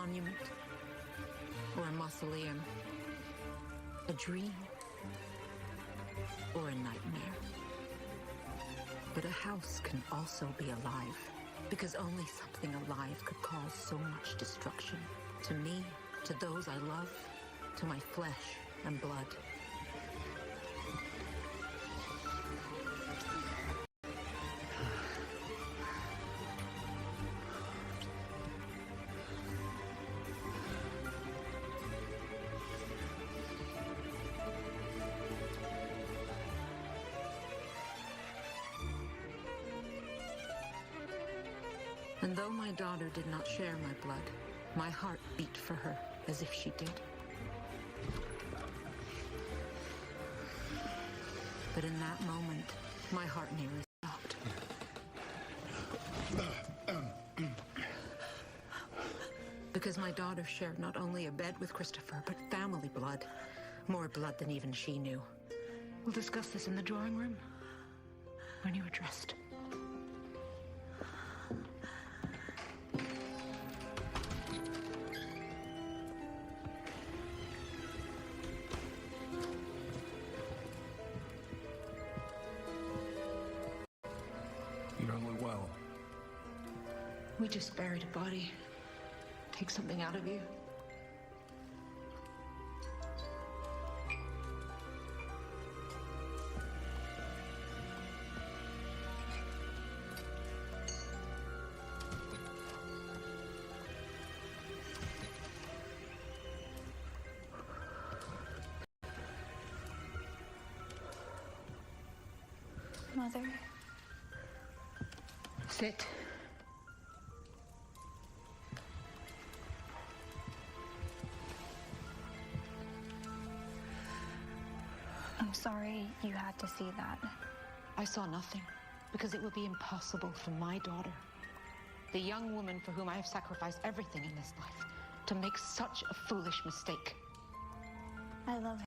monument or a mausoleum, a dream or a nightmare. But a house can also be alive, because only something alive could cause so much destruction. To me, to those I love, to my flesh and blood. And though my daughter did not share my blood, my heart beat for her as if she did. But in that moment, my heart nearly stopped. Because my daughter shared not only a bed with Christopher, but family blood. More blood than even she knew. We'll discuss this in the drawing room when you are dressed. You don't look well. We just buried a body. Take something out of you. Mother. Sit. I'm sorry you had to see that. I saw nothing, because it would be impossible for my daughter, the young woman for whom I have sacrificed everything in this life, to make such a foolish mistake. I love her.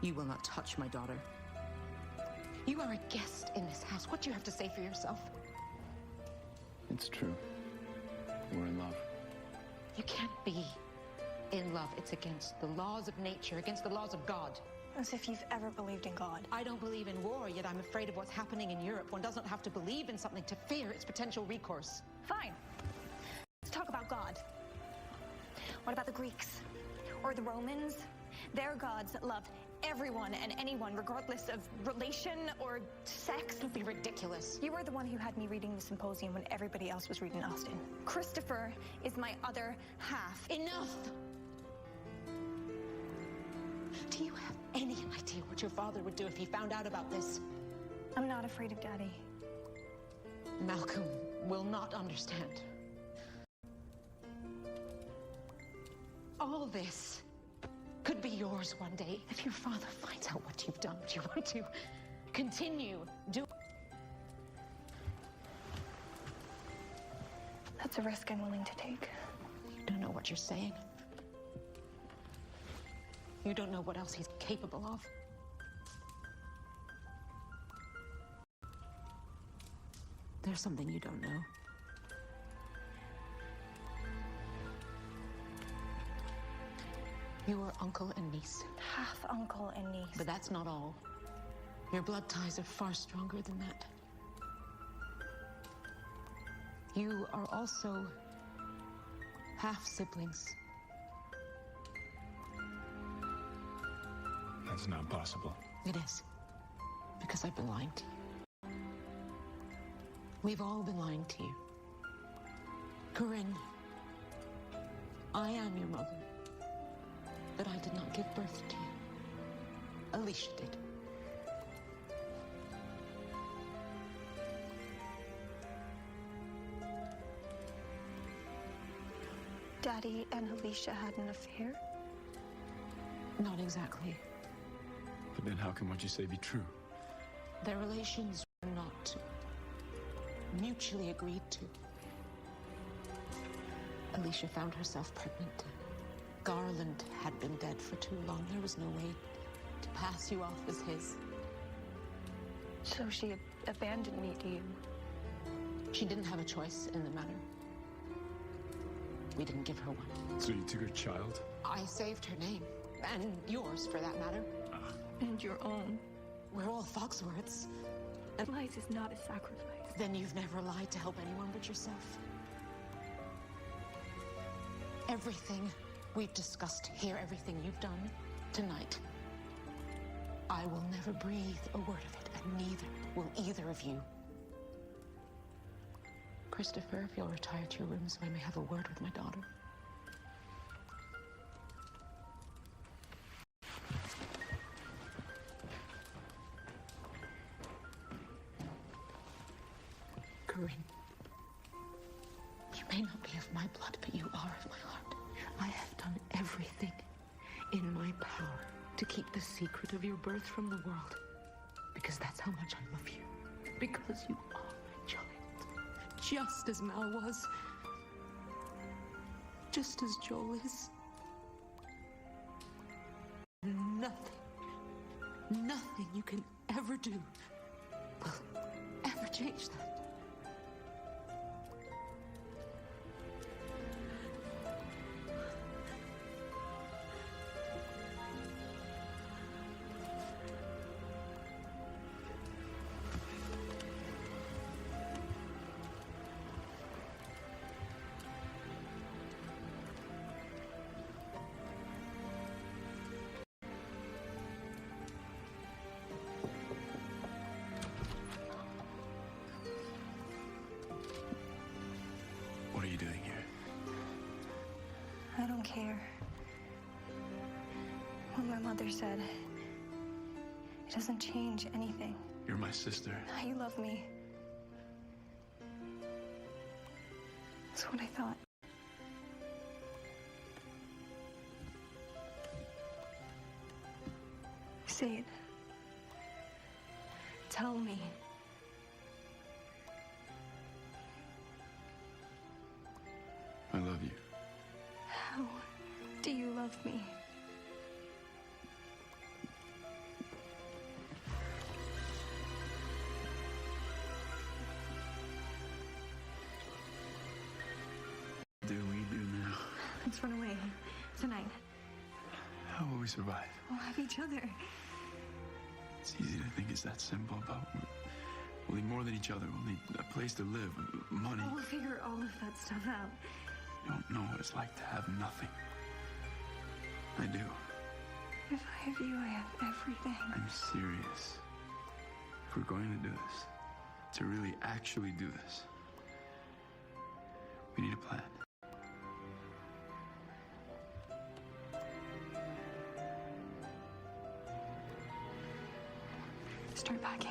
You will not touch my daughter. You are a guest in this house. What do you have to say for yourself? It's true. We're in love. You can't be in love. It's against the laws of nature, against the laws of God. As if you've ever believed in God. I don't believe in war, yet I'm afraid of what's happening in Europe. One doesn't have to believe in something to fear its potential recourse. Fine. Let's talk about God. What about the Greeks? Or the Romans? Their gods loved everyone and anyone, regardless of relation or sex. Don't be ridiculous. You were the one who had me reading the Symposium when everybody else was reading Austen. Christopher is my other half. Enough! Do you have any idea what your father would do if he found out about this? I'm not afraid of Daddy. Malcolm will not understand. All this could be yours one day if your father finds out what you've done. Do you want to continue doing? That's a risk I'm willing to take. You don't know what you're saying. You don't know what else he's capable of. There's something you don't know. You are uncle and niece. Half uncle and niece. But that's not all. Your blood ties are far stronger than that. You are also half siblings. That's not possible. It is. Because I've been lying to you. We've all been lying to you. Corrine, I am your mother. But I did not give birth to you. Alicia did. Daddy and Alicia had an affair? Not exactly. But then how can what you say be true? Their relations were not mutually agreed to. Alicia found herself pregnant. Garland had been dead for too long. There was no way to pass you off as his. So she abandoned me to you. She didn't have a choice in the matter. We didn't give her one. So you took her child? I saved her name. And yours, for that matter. And your own. We're all Foxworths. And lies is not a sacrifice. Then you've never lied to help anyone but yourself. Everything we've discussed here, everything you've done tonight, I will never breathe a word of it, and neither will either of you. Christopher, if you'll retire to your room so I may have a word with my daughter. Corrine, you may not be of my blood, but you are of my heart. I have done everything in my power to keep the secret of your birth from the world, because that's how much I love you. Because you are my child. Just as Mal was. Just as Joel is. Nothing you can ever do will ever change that. What are you doing here? I don't care. What my mother said, it doesn't change anything. You're my sister. You love me. That's what I thought. Say it. Tell me. I love you. How do you love me? Do we do now? Let's run away. Tonight. How will we survive? We'll have each other. It's easy to think it's that simple, but we'll need more than each other. We'll need a place to live, money. We'll figure all of that stuff out. You don't know what it's like to have nothing. I do. If I have you, I have everything. I'm serious. If we're going to do this, to really actually do this, we need a plan. Start packing.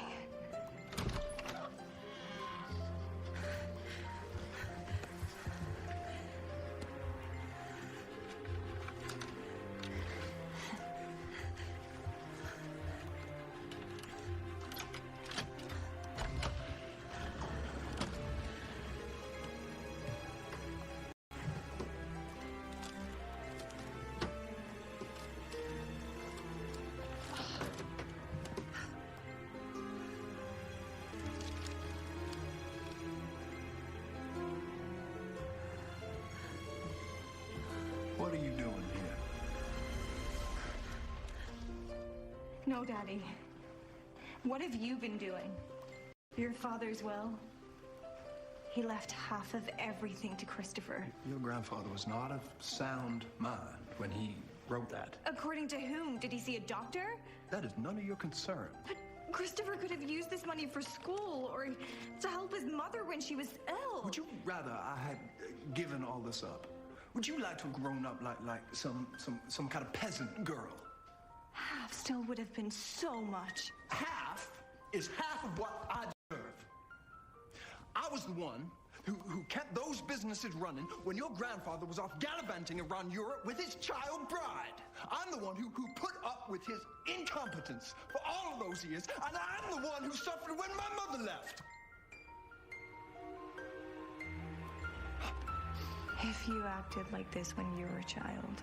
What are you doing here? No, Daddy. What have you been doing? Your father's will? He left half of everything to Christopher. Your grandfather was not of sound mind when he wrote that. According to whom? Did he see a doctor? That is none of your concern. But Christopher could have used this money for school or to help his mother when she was ill. Would you rather I had given all this up? Would you like to have grown up like some kind of peasant girl? Half still would have been so much. Half is half of what I deserve. I was the one who kept those businesses running when your grandfather was off gallivanting around Europe with his child bride. I'm the one who put up with his incompetence for all of those years, and I'm the one who suffered when my mother left. If you acted like this when you were a child,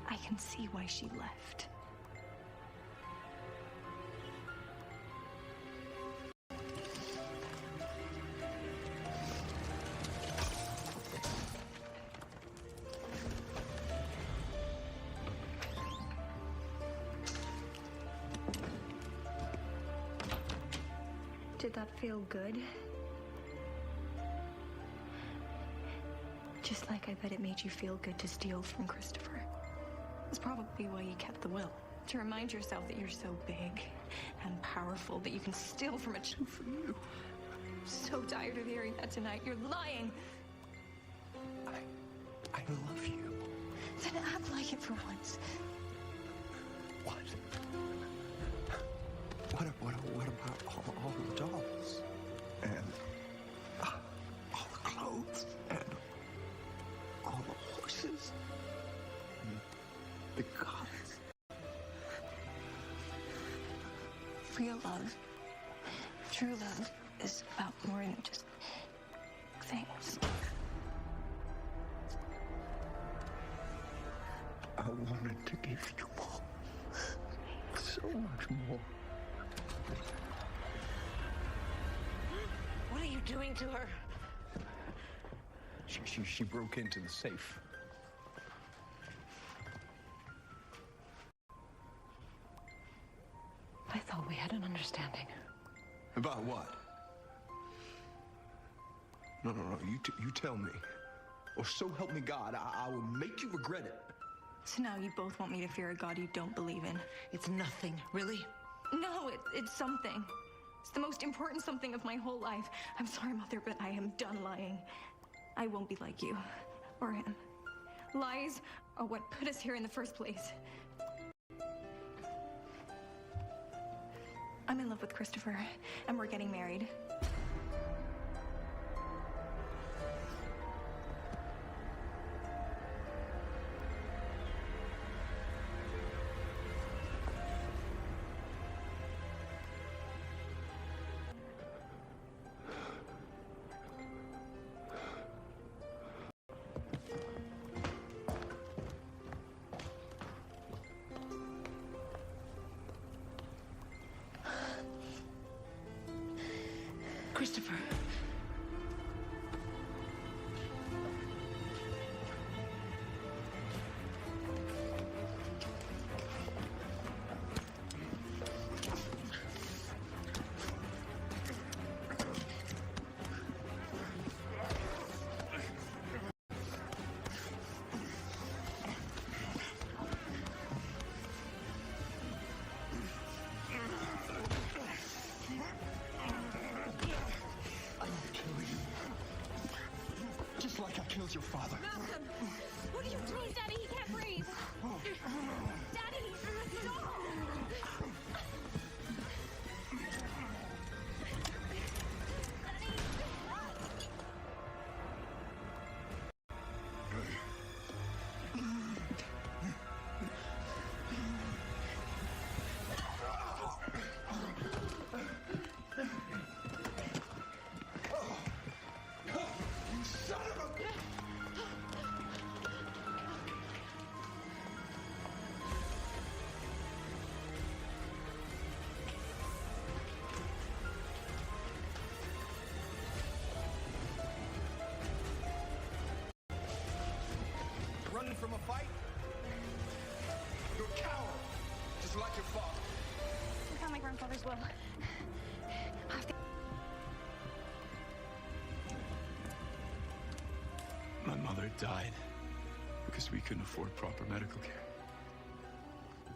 I can see why she left. Did that feel good? Just like I bet it made you feel good to steal from Christopher. That's probably why you kept the will. To remind yourself that you're so big and powerful that you can steal from a child from you. I'm so tired of hearing that tonight. You're lying. I love you. Then act like it for once. What? What about all the dolls? And all the clothes? And all the horses? And the gods? Real love, true love, is about more than just things. I wanted to give you more. So much more. What are you doing to her? She broke into the safe. I thought we had an understanding. About what? No. You tell me. Or so help me God, I will make you regret it. So now you both want me to fear a God you don't believe in. It's nothing, really. No, it's something. It's the most important something of my whole life. I'm sorry, Mother, but I am done lying. I won't be like you. Or him. Lies are what put us here in the first place. I'm in love with Christopher, and we're getting married. Christopher. Like I killed your father. Malcolm! What are you doing, Daddy? He can't breathe! Daddy! Stop! Running from a fight? You're a coward, just like your father. I found my grandfather's will. My mother died because we couldn't afford proper medical care.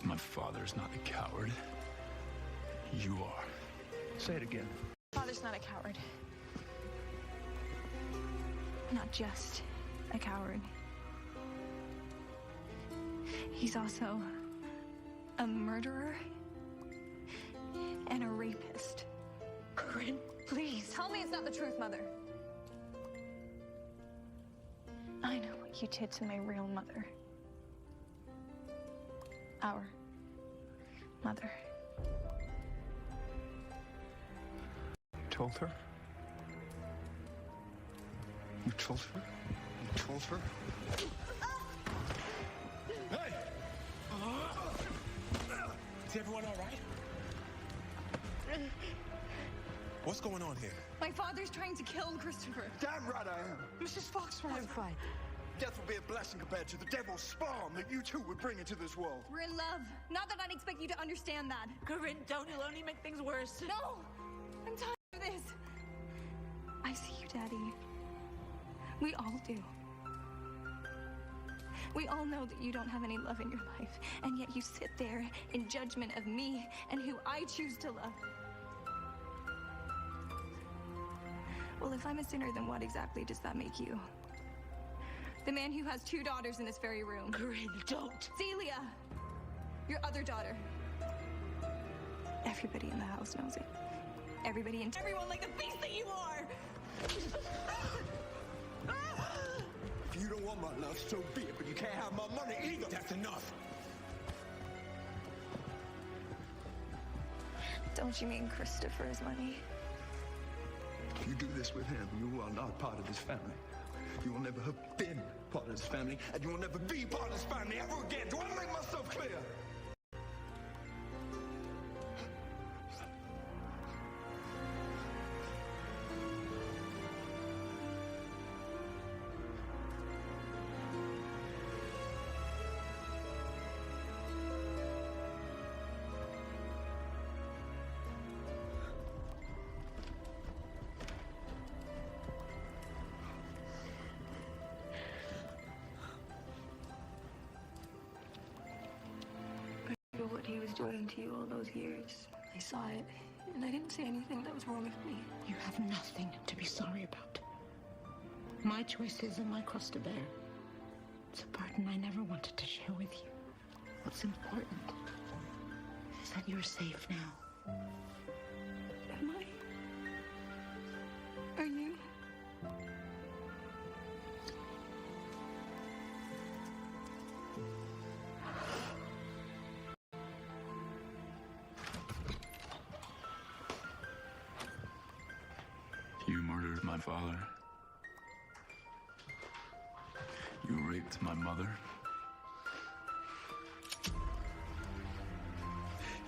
My father's not a coward. You are. Say it again. Father's not a coward. Not just a coward. He's also a murderer and a rapist. Corrine, please. Tell me it's not the truth, Mother. I know what you did to my real mother. Our mother. Told her? You told her? You told her? Hey! Is everyone all right? What's going on here? My father's trying to kill Christopher. Damn right I am. Mrs. Foxworth. I'm fine. Death would be a blessing compared to the devil's spawn that you two would bring into this world. We're in love. Not that I'd expect you to understand that. Corrine, don't. You'll only make things worse. No! I'm tired of Daddy. We all do. We all know that you don't have any love in your life, and yet you sit there in judgment of me and who I choose to love. Well, if I'm a sinner, then what exactly does that make you? The man who has 2 daughters in this very room. Corrine, don't. Celia! Your other daughter. Everybody in the house knows it. Everybody and everyone like the beast that you are! If you don't want my love, so be it, but you can't have my money either. That's enough. Don't you mean Christopher's money? If you do this with him, you are not part of this family. You will never have been part of this family, and you will never be part of this family ever again. Do I make myself clear? What he was doing to you all those years. I saw it, and I didn't say anything that was wrong with me. You have nothing to be sorry about. My choices and my cross to bear. It's a burden I never wanted to share with you. What's important is that you're safe now. Am I? Are you? You murdered my father. You raped my mother.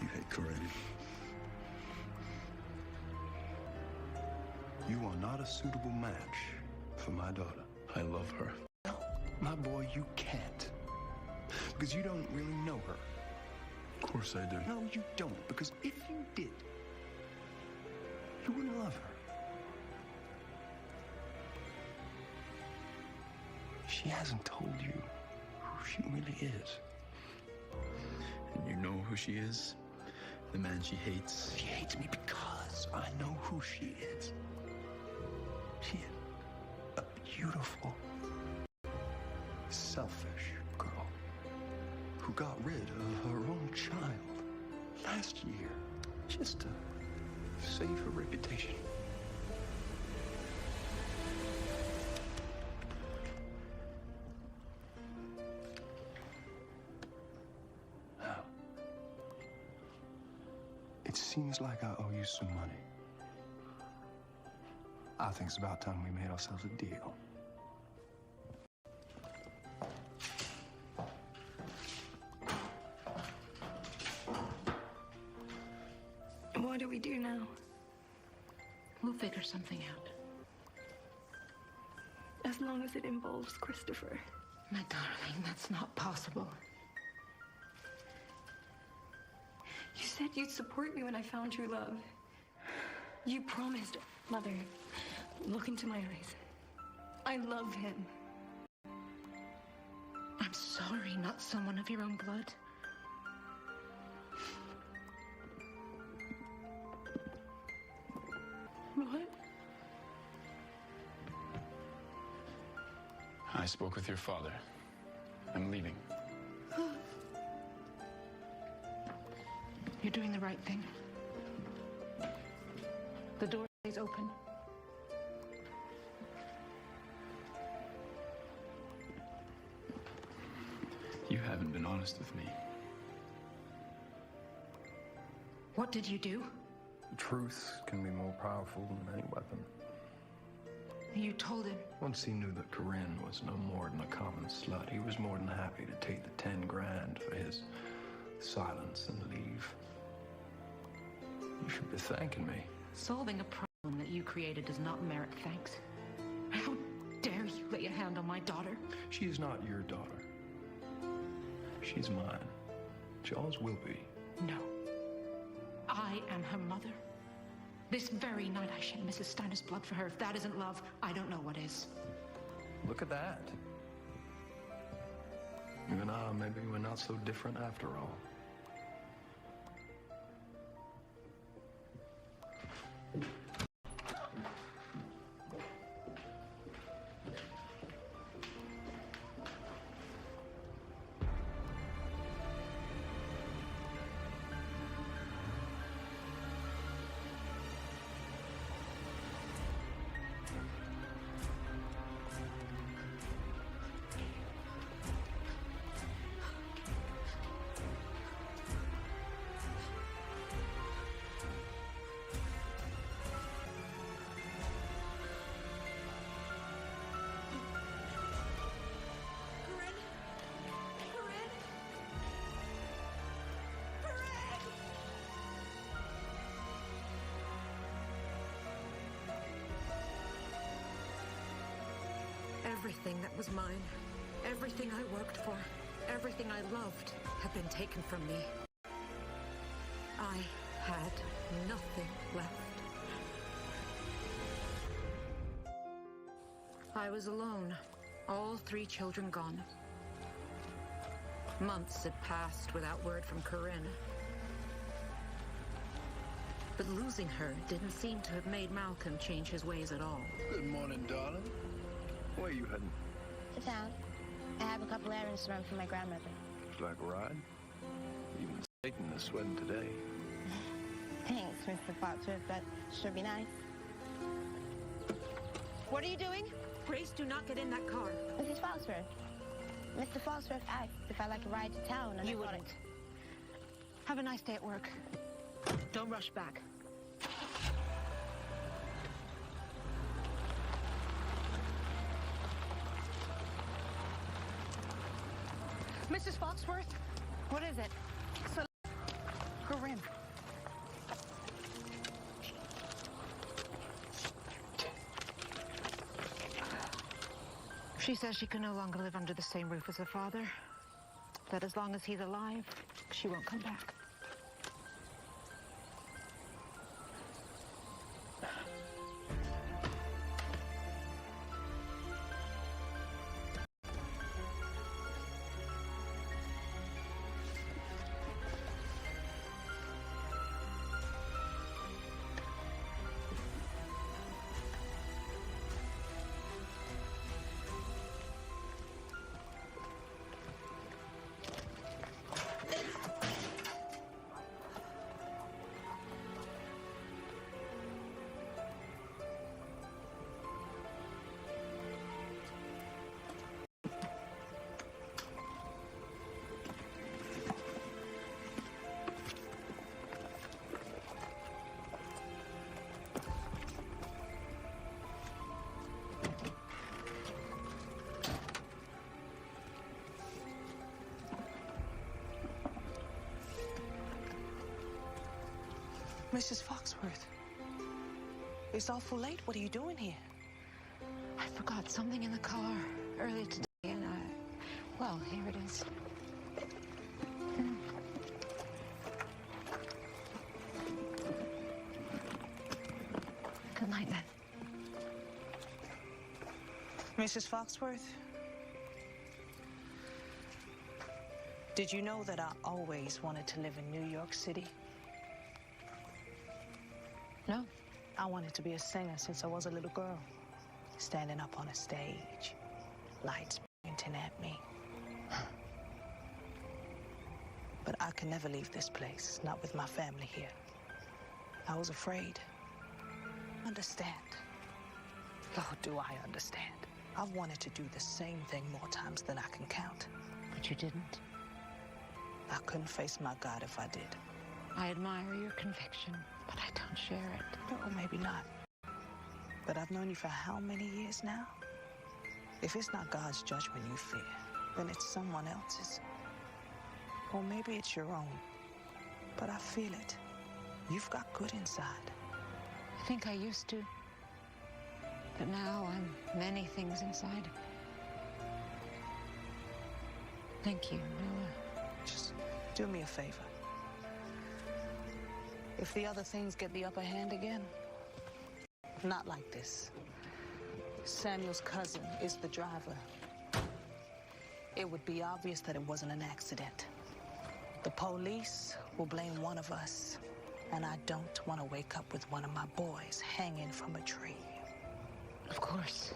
You hate Corrine. You are not a suitable match for my daughter. I love her. No, my boy, you can't. Because you don't really know her. Of course I do. No, you don't. Because if you did, you wouldn't love her. She hasn't told you who she really is. And you know who she is? The man she hates. She hates me because I know who she is. She is a beautiful, selfish girl who got rid of her own child last year just to save her reputation. It seems like I owe you some money. I think it's about time we made ourselves a deal. What do we do now? We'll figure something out. As long as it involves Christopher. My darling, that's not possible. You said you'd support me when I found true love. You promised. Mother, look into my eyes. I love him. I'm sorry, not someone of your own blood. What? I spoke with your father. I'm leaving. You're doing the right thing. The door stays open. You haven't been honest with me. What did you do? Truth can be more powerful than any weapon. You told him. Once he knew that Corrine was no more than a common slut, he was more than happy to take the 10 grand for his silence and leave. You should be thanking me. Solving a problem that you created does not merit thanks. How dare you lay a hand on my daughter? She is not your daughter. She's mine. She always will be. No. I am her mother. This very night I shed Mrs. Steiner's blood for her. If that isn't love, I don't know what is. Look at that. You and I, maybe we're not so different after all. Everything that was mine, everything I worked for, everything I loved had been taken from me. I had nothing left. I was alone, all 3 children gone. Months had passed without word from Corrine. But losing her didn't seem to have made Malcolm change his ways at all. Good morning, darling. Where are you heading? To town. I have a couple errands to run for my grandmother. Looks like a ride. Even Satan is sweating today. Thanks, Mr. Foxworth. That should be nice. What are you doing? Grace, do not get in that car. Mrs. Foxworth. Mr. Foxworth asked if I'd like a ride to town, and You wouldn't. Have a nice day at work. Don't rush back. Mrs. Foxworth? What is it? Corrine. She says she can no longer live under the same roof as her father. That as long as he's alive, she won't come back. Mrs. Foxworth, it's awful late. What are you doing here? I forgot something in the car early today, and well, here it is. Good night, then. Mrs. Foxworth, did you know that I always wanted to live in New York City? No. I wanted to be a singer since I was a little girl, standing up on a stage, lights pointing at me. But I could never leave this place, not with my family here. I was afraid. Understand. Oh, do I understand? I've wanted to do the same thing more times than I can count. But you didn't. I couldn't face my God if I did. I admire your conviction, but I don't share it. No, maybe not. But I've known you for how many years now? If it's not God's judgment you fear, then it's someone else's. Or maybe it's your own. But I feel it. You've got good inside. I think I used to. But now I'm many things inside. Thank you, Noah. Just do me a favor. If the other things get the upper hand again, Not like this. Samuel's cousin is the driver. It would be obvious that it wasn't an accident. The police will blame one of us, and I don't want to wake up with one of my boys hanging from a tree. Of course.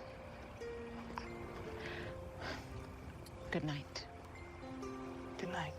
Good night. Good night.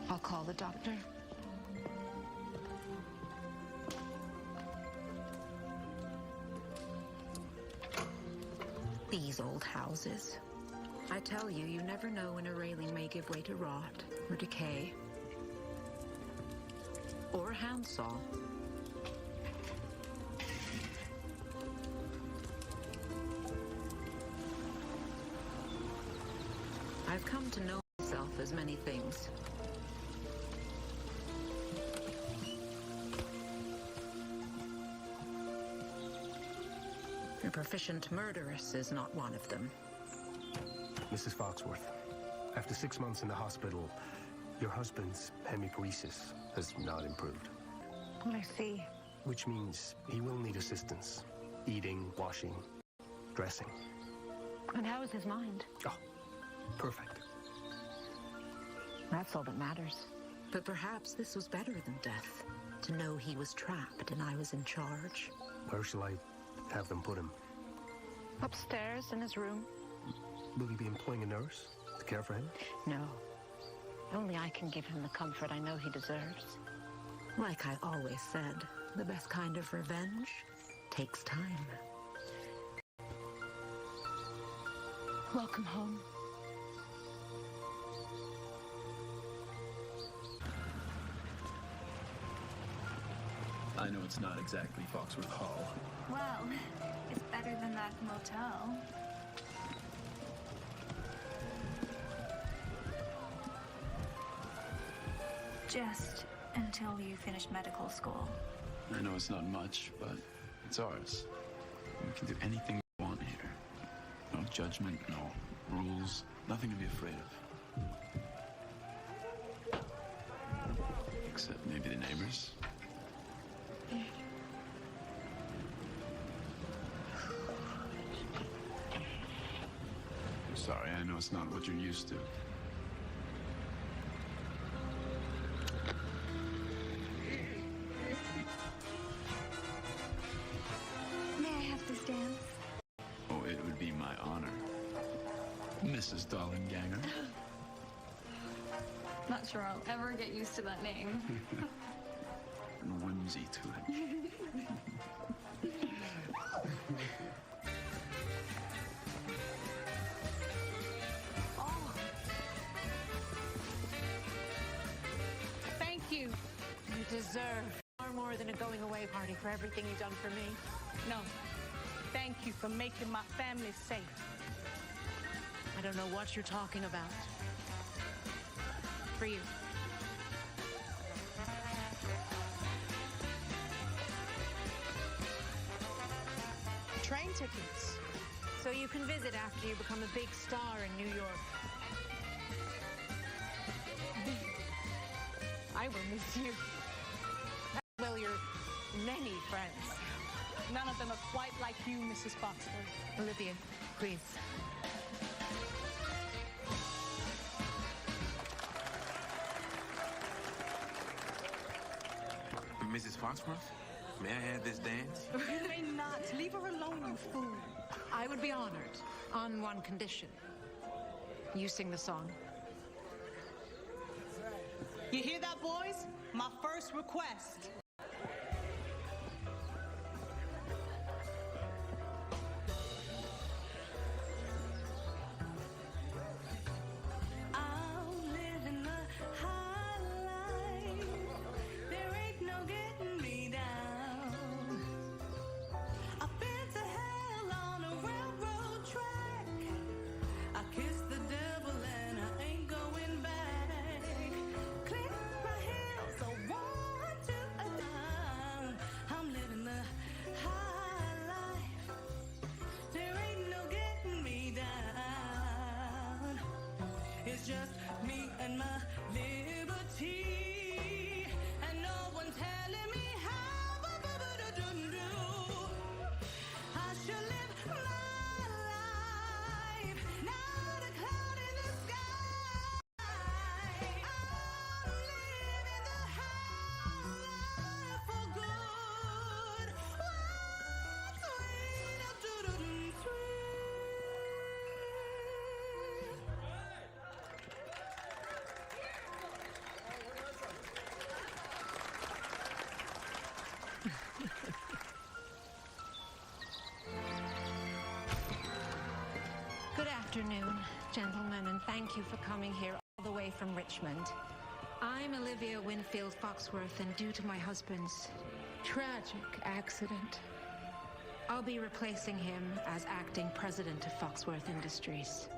I'll call the doctor. These old houses. I tell you, you never know when a railing may give way to rot or decay. Or a handsaw. I've come to know myself as many things. A proficient murderess is not one of them. Mrs. Foxworth, after 6 months in the hospital, your husband's hemiparesis has not improved. I see. Which means he will need assistance. Eating, washing, dressing. And how is his mind? Oh, perfect. That's all that matters. But perhaps this was better than death. To know he was trapped and I was in charge. Where shall I have them put him? Upstairs in his room. Will you be employing a nurse to care for him? No. Only I can give him the comfort I know he deserves. Like I always said, the best kind of revenge takes time. Welcome home. I know it's not exactly Foxworth Hall. Well, it's better than that motel. Just until you finish medical school. I know it's not much, but it's ours. We can do anything we want here. No judgment, no rules, nothing to be afraid of. Except maybe the neighbors. I'm sorry, I know it's not what you're used to. May I have this dance? Oh, it would be my honor. Mrs. Dollenganger. Not sure I'll ever get used to that name. And whimsy to it. Thank you. You deserve far more than a going away party for everything you've done for me. No. Thank you for making my family safe. I don't know what you're talking about. For you. train tickets. So you can visit after you become a big star in New York. I will miss you. Well, your many friends. None of them are quite like you, Mrs. Foxworth. Olivia, please. Mrs. Foxworth, may I have this dance? You may not. Leave her alone, you fool. I would be honored on one condition. You sing the song. You hear that, boys? My first request. It's just me and my liberty, and no one telling me how to do. I should live my life, not a cloud in the sky. I'm living the high life for good. What's sweet, sweet. Good afternoon, gentlemen, and thank you for coming here all the way from Richmond. I'm Olivia Winfield Foxworth, and due to my husband's tragic accident, I'll be replacing him as acting president of Foxworth Industries.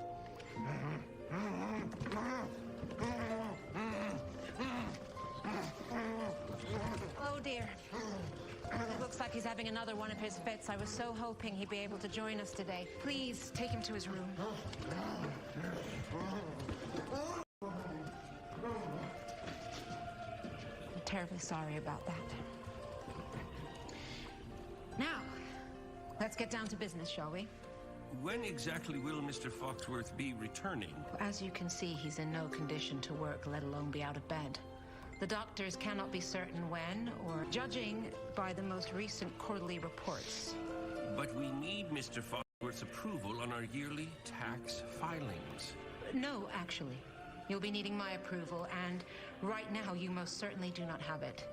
Oh dear. It looks like he's having another one of his fits. I was so hoping he'd be able to join us today. Please take him to his room. I'm terribly sorry about that. Now, let's get down to business, shall we? When exactly will Mr. Foxworth be returning? As you can see, he's in no condition to work, let alone be out of bed. The doctors cannot be certain when, or judging by the most recent quarterly reports. But we need Mr. Foxworth's approval on our yearly tax filings. No, actually. You'll be needing my approval, and right now you most certainly do not have it.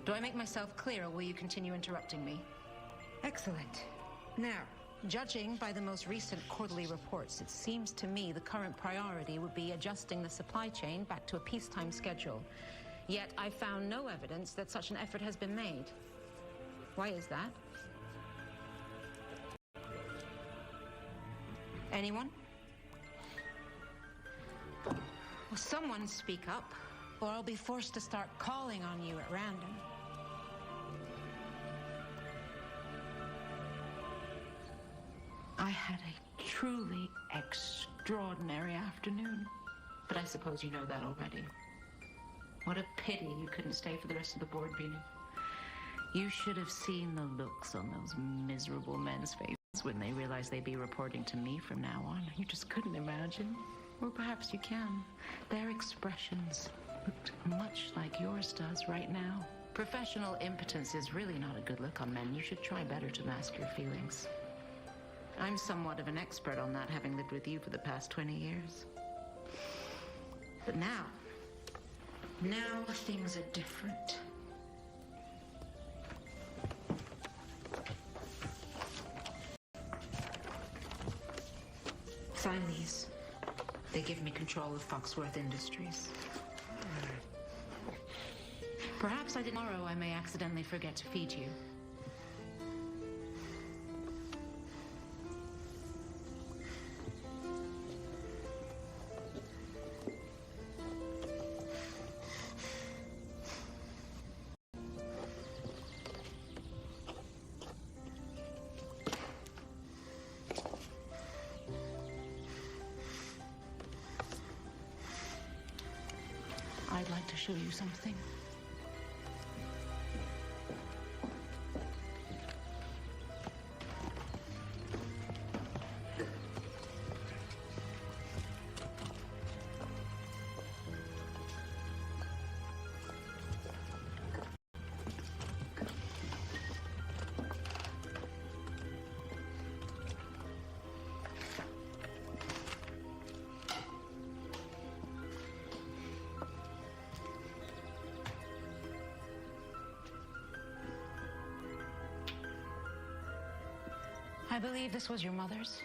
Do I make myself clear, or will you continue interrupting me? Excellent. Now, judging by the most recent quarterly reports, it seems to me the current priority would be adjusting the supply chain back to a peacetime schedule. Yet I found no evidence that such an effort has been made. Why is that? Anyone? Will someone speak up, or I'll be forced to start calling on you at random. I had a truly extraordinary afternoon, but I suppose you know that already. What a pity you couldn't stay for the rest of the board meeting. You should have seen the looks on those miserable men's faces when they realized they'd be reporting to me from now on. You just couldn't imagine. Or perhaps you can. Their expressions looked much like yours does right now. Professional impotence is really not a good look on men. You should try better to mask your feelings. I'm somewhat of an expert on that, having lived with you for the past 20 years. But now things are different. Sign these. They give me control of Foxworth Industries. Perhaps tomorrow I may accidentally forget to feed you. show you something. I believe this was your mother's.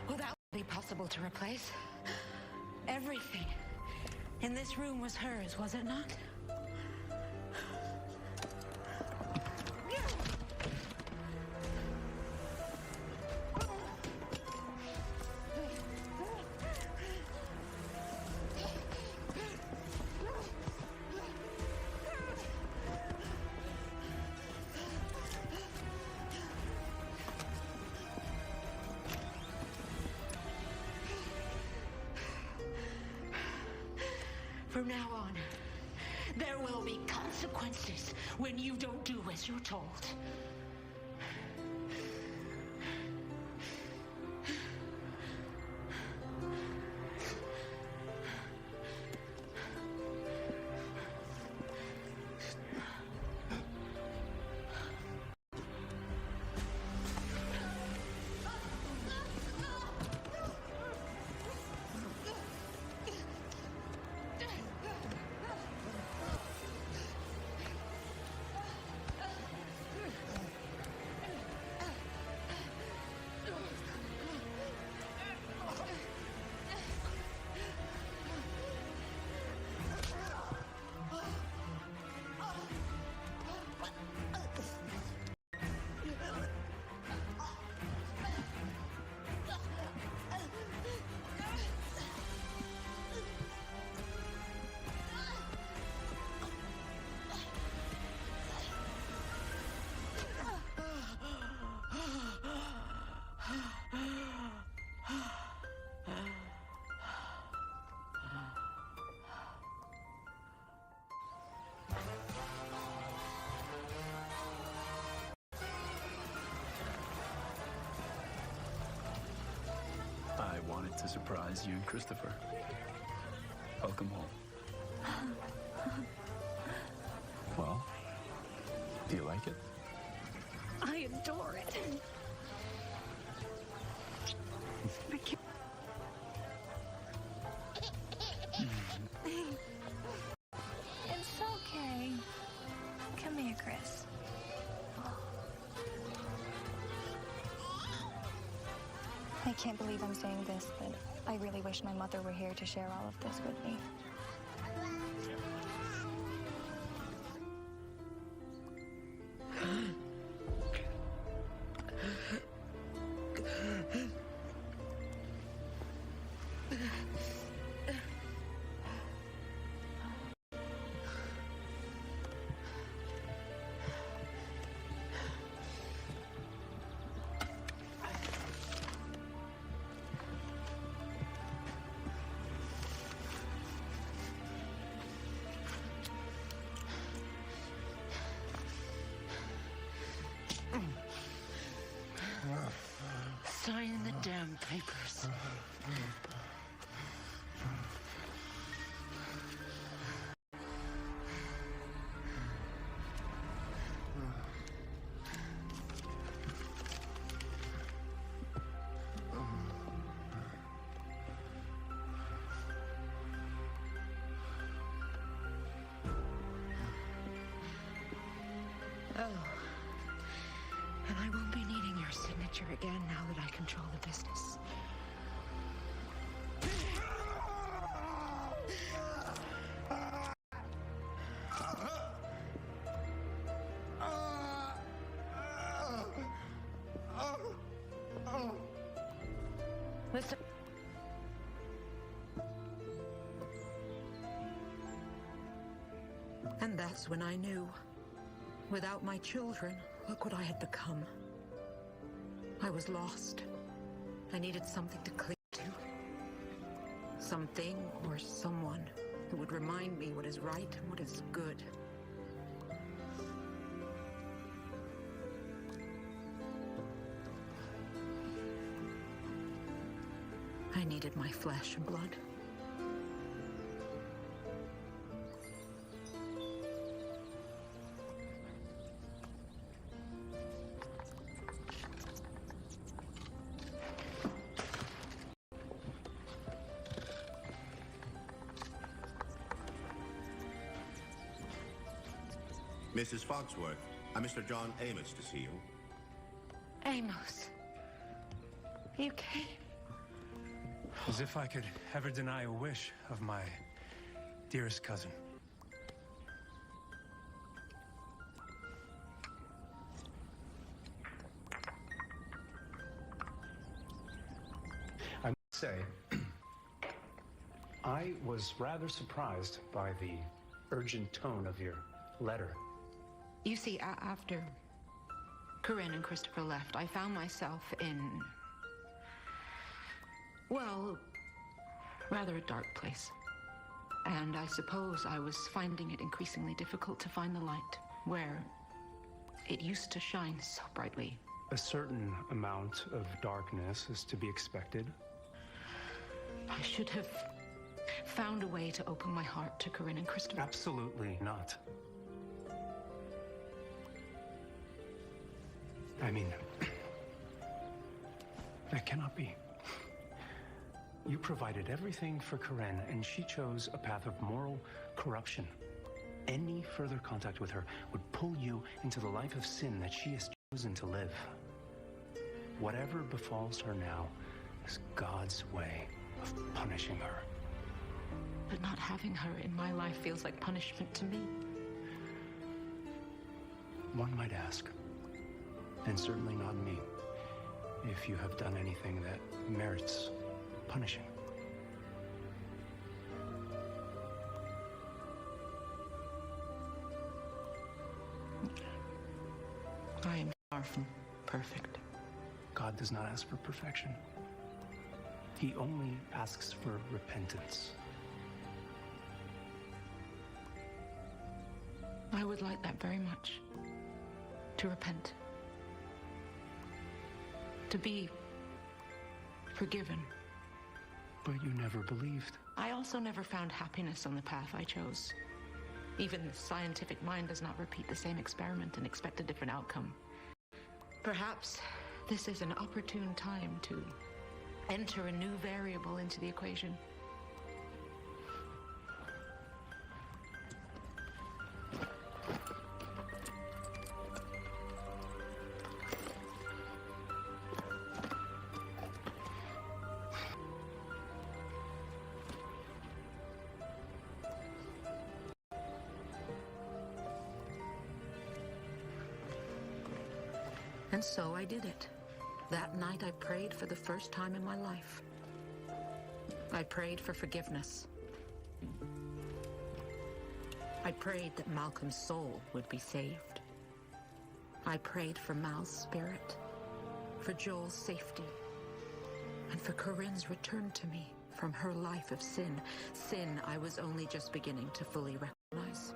Well, that would be possible to replace. Everything in this room was hers, was it not? From now on, there will be consequences when you don't do as you're told. I wanted to surprise you and Christopher. Welcome home. Well, do you like it? I adore it. I can't... It's okay. Come here, Chris. I can't believe I'm saying this, but I really wish my mother were here to share all of this with me. Sign the damn papers. And I won't be needing your signature again now that I control the business. Listen. And that's when I knew. Without my children, look what I had become. I was lost. I needed something to cling to. Something or someone who would remind me what is right and what is good. I needed my flesh and blood. Mrs. Foxworth, I'm Mr. John Amos to see you. Amos. You came. As if I could ever deny a wish of my dearest cousin. I must say, I was rather surprised by the urgent tone of your letter. You see, after Corrine and Christopher left, I found myself in, well, rather a dark place. And I suppose I was finding it increasingly difficult to find the light where it used to shine so brightly. A certain amount of darkness is to be expected. I should have found a way to open my heart to Corrine and Christopher. Absolutely not. I mean, that cannot be. You provided everything for Corrine, and she chose a path of moral corruption. Any further contact with her would pull you into the life of sin that she has chosen to live. Whatever befalls her now is God's way of punishing her. But not having her in my life feels like punishment to me. One might ask, and certainly not me, if you have done anything that merits punishing. I am far from perfect. God does not ask for perfection. He only asks for repentance. I would like that very much. To repent. To be forgiven. But you never believed. I also never found happiness on the path I chose. Even the scientific mind does not repeat the same experiment and expect a different outcome. Perhaps this is an opportune time to enter a new variable into the equation. And so I did it. That night I prayed for the first time in my life. I prayed for forgiveness. I prayed that Malcolm's soul would be saved. I prayed for Mal's spirit, for Joel's safety, and for Corrine's return to me from her life of sin. Sin I was only just beginning to fully recognize.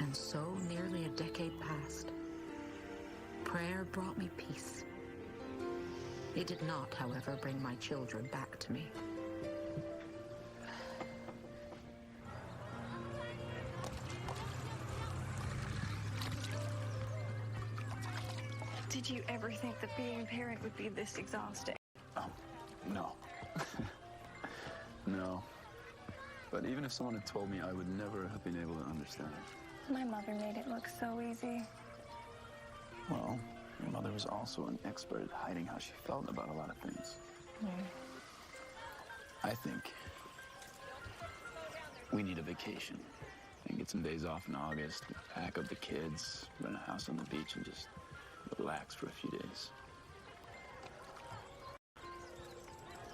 And so nearly a decade passed. Prayer brought me peace. It did not, however, bring my children back to me. Did you ever think that being a parent would be this exhausting? No. No. But even if someone had told me, I would never have been able to understand. My mother made it look so easy. Well, your mother was also an expert at hiding how she felt about a lot of things. I think we need a vacation. And get some days off in August, pack up the kids, rent a house on the beach, and just relax for a few days.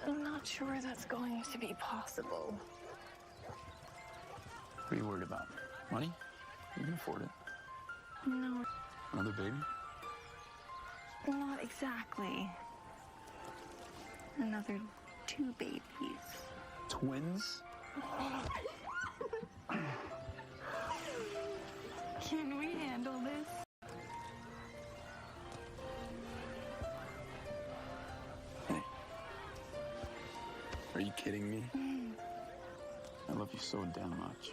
I'm not sure that's going to be possible. What are you worried about? Money? You can afford it. No, Another baby? not exactly. Another 2 babies. Twins? Can we handle this? Hey. Are you kidding me? I love you so damn much.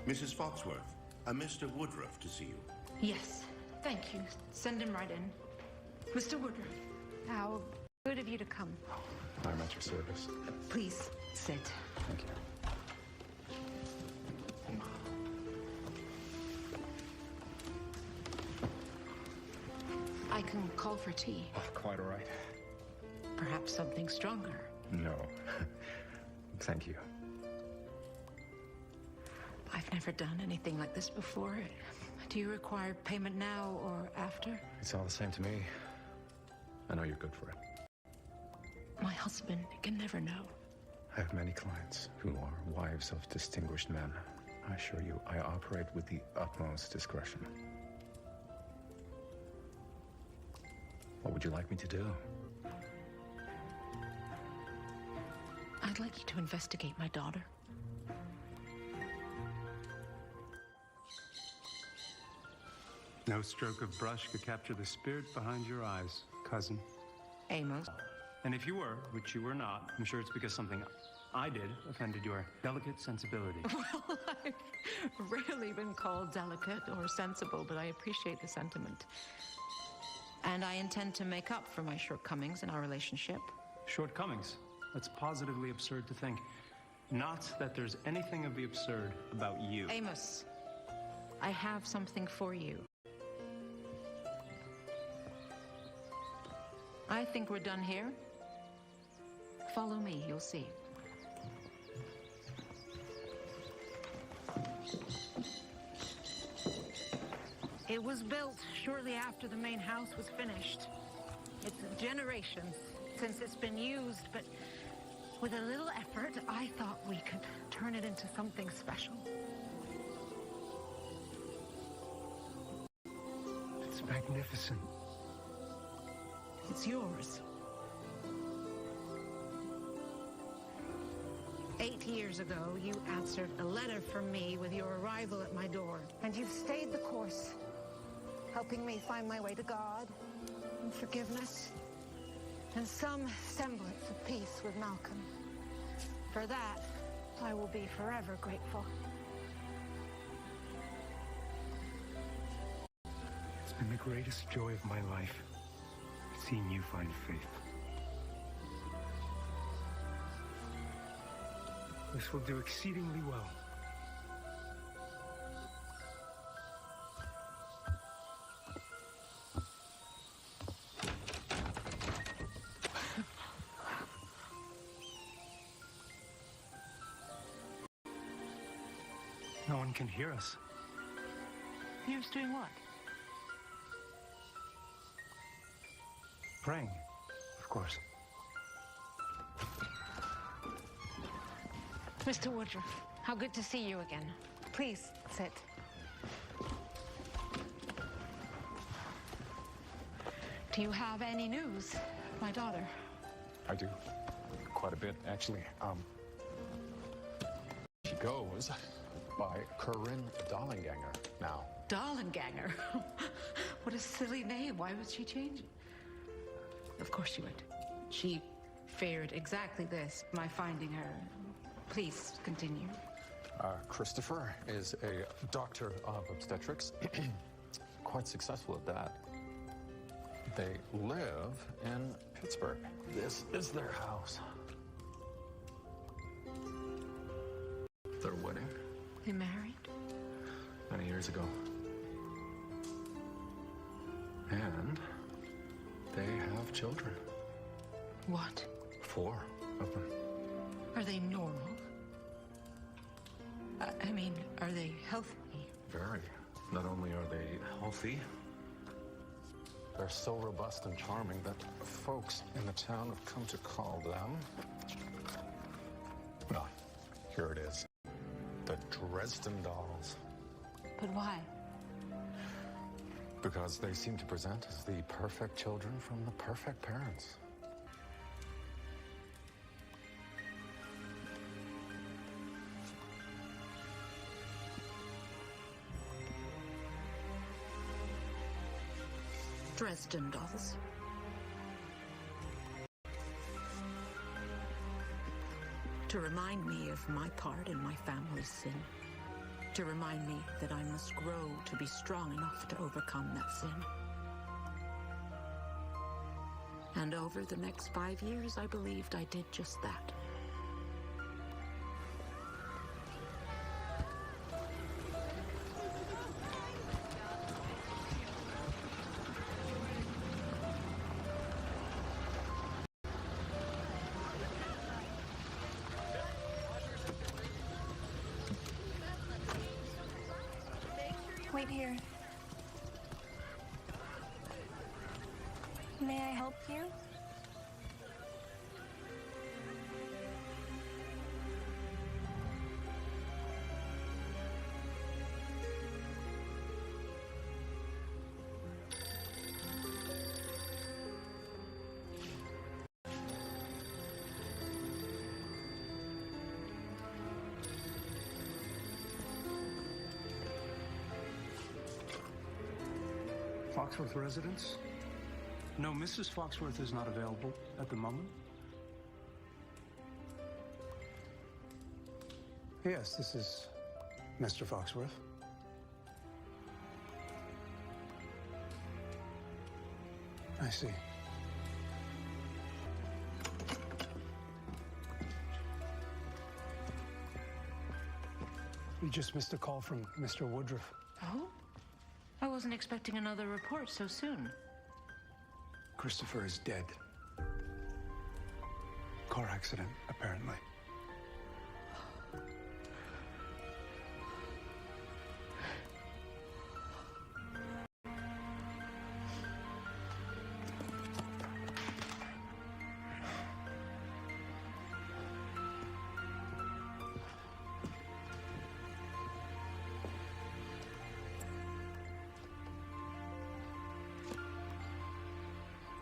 Mrs. Foxworth, a Mr. Woodruff to see you. Yes, thank you. Send him right in. Mr. Woodruff. How good of you to come. I'm at your service. Please, sit. Thank you. I can call for tea. Oh, quite all right. Perhaps something stronger. No. Thank you. I've never done anything like this before. Do you require payment now or after? It's all the same to me. I know you're good for it. My husband can never know. I have many clients who are wives of distinguished men. I assure you, I operate with the utmost discretion. What would you like me to do? I'd like you to investigate my daughter. No stroke of brush could capture the spirit behind your eyes, cousin. Amos. And if you were, which you were not, I'm sure it's because something I did offended your delicate sensibility. Well, I've rarely been called delicate or sensible, but I appreciate the sentiment. And I intend to make up for my shortcomings in our relationship. Shortcomings? That's positively absurd to think. Not that there's anything of the absurd about you. Amos, I have something for you. I think we're done here. Follow me, you'll see. It was built shortly after the main house was finished. It's generations since it's been used, but with a little effort, I thought we could turn it into something special. It's magnificent. It's yours. 8 years ago, you answered a letter from me with your arrival at my door. And you've stayed the course, helping me find my way to God and forgiveness and some semblance of peace with Malcolm. For that, I will be forever grateful. It's been the greatest joy of my life, seeing you find faith. This will do exceedingly well. No one can hear us. Here's doing what? Praying, of course. Mr. Woodruff, how good to see you again. Please, sit. Do you have any news, my daughter? I do. Quite a bit, actually. She goes by Corrine Dollenganger now. Dollenganger? What a silly name. Why would she change it? Of course she would. She feared exactly this, my finding her. Please, continue. Christopher is a doctor of obstetrics. Quite successful at that. They live in Pittsburgh. This is their house. Their wedding? They married? Many years ago. And they have children. What? 4 of them. Are they normal? I mean, are they healthy? Very. Not only are they healthy, They're so robust and charming that folks in the town have come to call them... Well, here it is. The Dresden Dolls. But why? Because they seem to present as the perfect children from the perfect parents. Dresden Dolls. To remind me of my part in my family's sin. To remind me that I must grow to be strong enough to overcome that sin. And over the next 5 years, I believed I did just that. Wait here. May I help you? Foxworth residence? No, Mrs. Foxworth is not available at the moment. Yes, this is Mr. Foxworth. I see. We just missed a call from Mr. Woodruff. Oh? I wasn't expecting another report so soon. Christopher is dead. Car accident, apparently.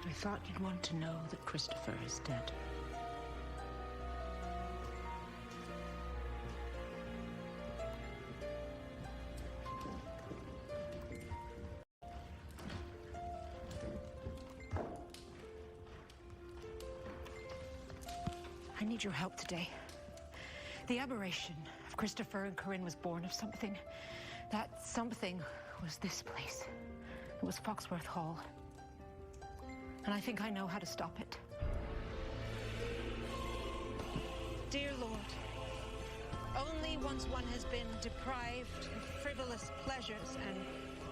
I thought you'd want to know that Christopher is dead. I need your help today. The aberration of Christopher and Corrine was born of something. That something was this place. It was Foxworth Hall. And I think I know how to stop it. Dear Lord, only once one has been deprived of frivolous pleasures and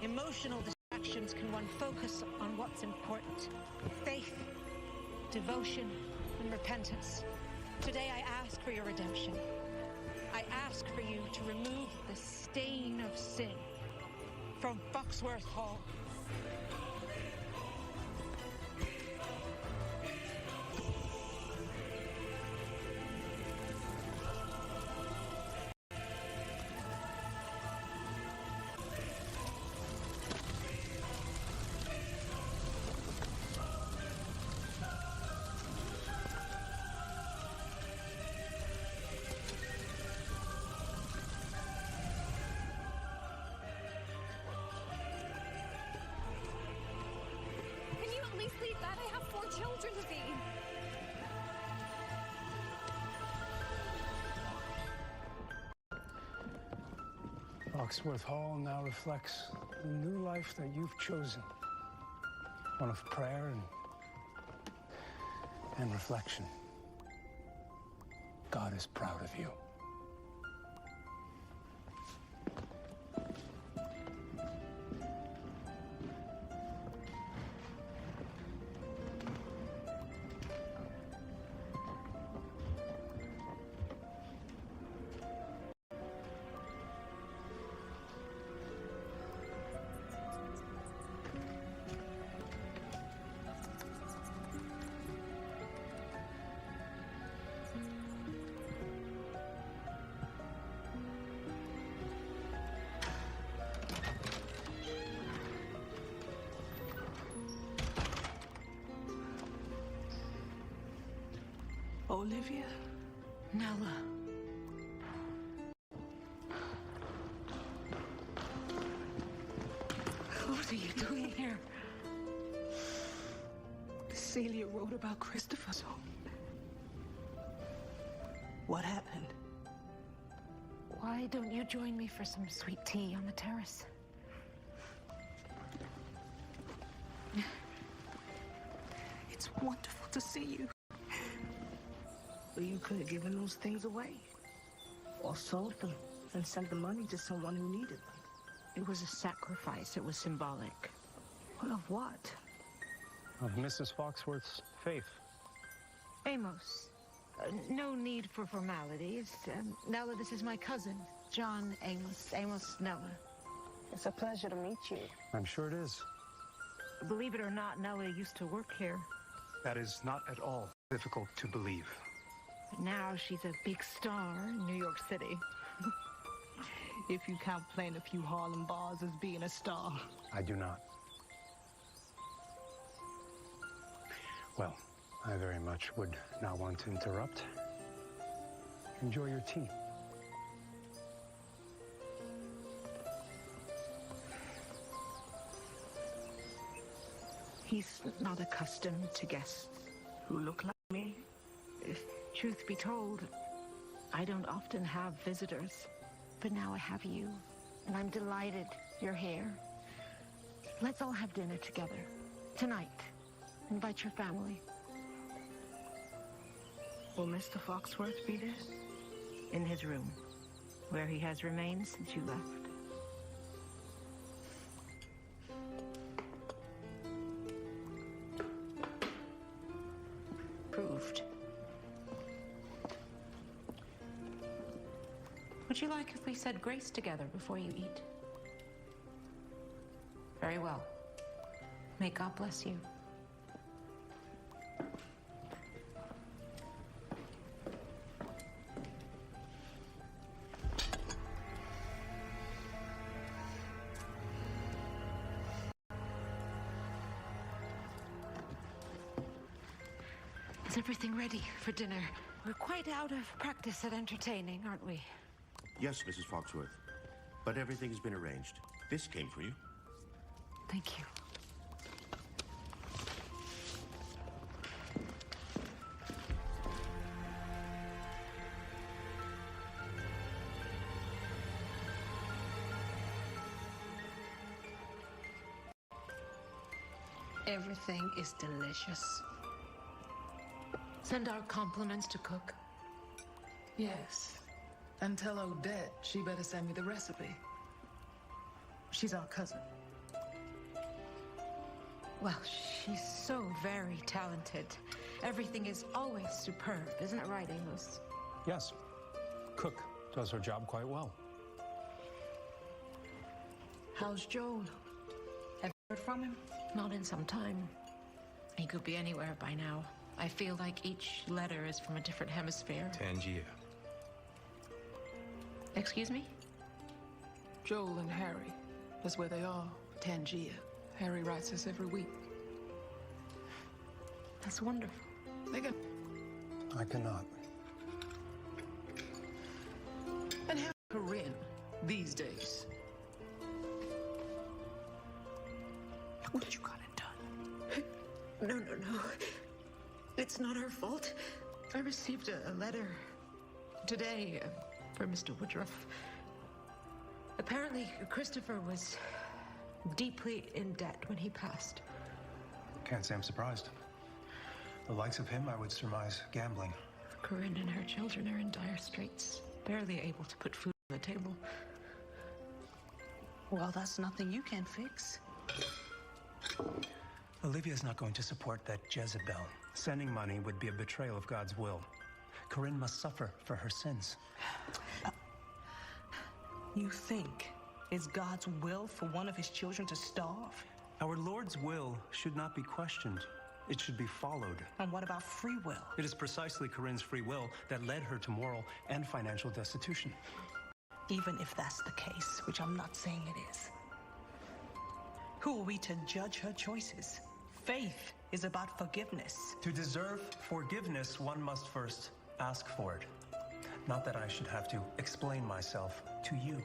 emotional distractions can one focus on what's important. Faith, devotion, and repentance. Today I ask for your redemption. I ask for you to remove the stain of sin from Foxworth Hall. Please, Dad, I have 4 children to feed. Foxworth Hall now reflects the new life that you've chosen. One of prayer and reflection. God is proud of you. Olivia? Nella. What are you doing here? Celia wrote about Christopher. So, what happened? Why don't you join me for some sweet tea on the terrace? It's wonderful to see you. But you could have given those things away. Or sold them and sent the money to someone who needed them. It was a sacrifice. It was symbolic. Well, of what? Of Mrs. Foxworth's faith. Amos. No need for formalities. Nella, this is my cousin, John Amos. Amos Nella. It's a pleasure to meet you. I'm sure it is. Believe it or not, Nella used to work here. That is not at all difficult to believe. But now she's a big star in New York City. If you count playing a few Harlem bars as being a star. I do not. Well, I very much would not want to interrupt. Enjoy your tea. He's not accustomed to guests who look like me. If truth be told, I don't often have visitors. But now I have you, and I'm delighted you're here. Let's all have dinner together. Tonight. Invite your family. Will Mr. Foxworth be there? In his room, where he has remained since you left. Proved. Would you like if we said grace together before you eat? Very well. May God bless you. Is everything ready for dinner? We're quite out of practice at entertaining, aren't we? Yes, Mrs. Foxworth. But everything's been arranged. This came for you. Thank you. Everything is delicious. Send our compliments to Cook. Yes. And tell Odette she better send me the recipe. She's our cousin. Well, she's so very talented. Everything is always superb, isn't it right, Amos? Yes. Cook does her job quite well. How's Joel? Have you heard from him? Not in some time. He could be anywhere by now. I feel like each letter is from a different hemisphere. Tangier. Excuse me? Joel and Harry. That's where they are. Tangier. Harry writes us every week. That's wonderful. They got... I cannot. And how's Corrine these days? What you got it done? No. It's not our fault. I received a letter today from Mr. Woodruff. Apparently, Christopher was deeply in debt when he passed. Can't say I'm surprised. The likes of him, I would surmise, gambling. Corrine and her children are in dire straits, barely able to put food on the table. Well, that's nothing you can fix. Olivia's not going to support that Jezebel. Sending money would be a betrayal of God's will. Corrine must suffer for her sins. You think it's God's will for one of his children to starve? Our Lord's will should not be questioned. It should be followed. And what about free will? It is precisely Corrine's free will that led her to moral and financial destitution. Even if that's the case, which I'm not saying it is. Who are we to judge her choices? Faith is about forgiveness. To deserve forgiveness, one must first ask for it. Not that I should have to explain myself to you.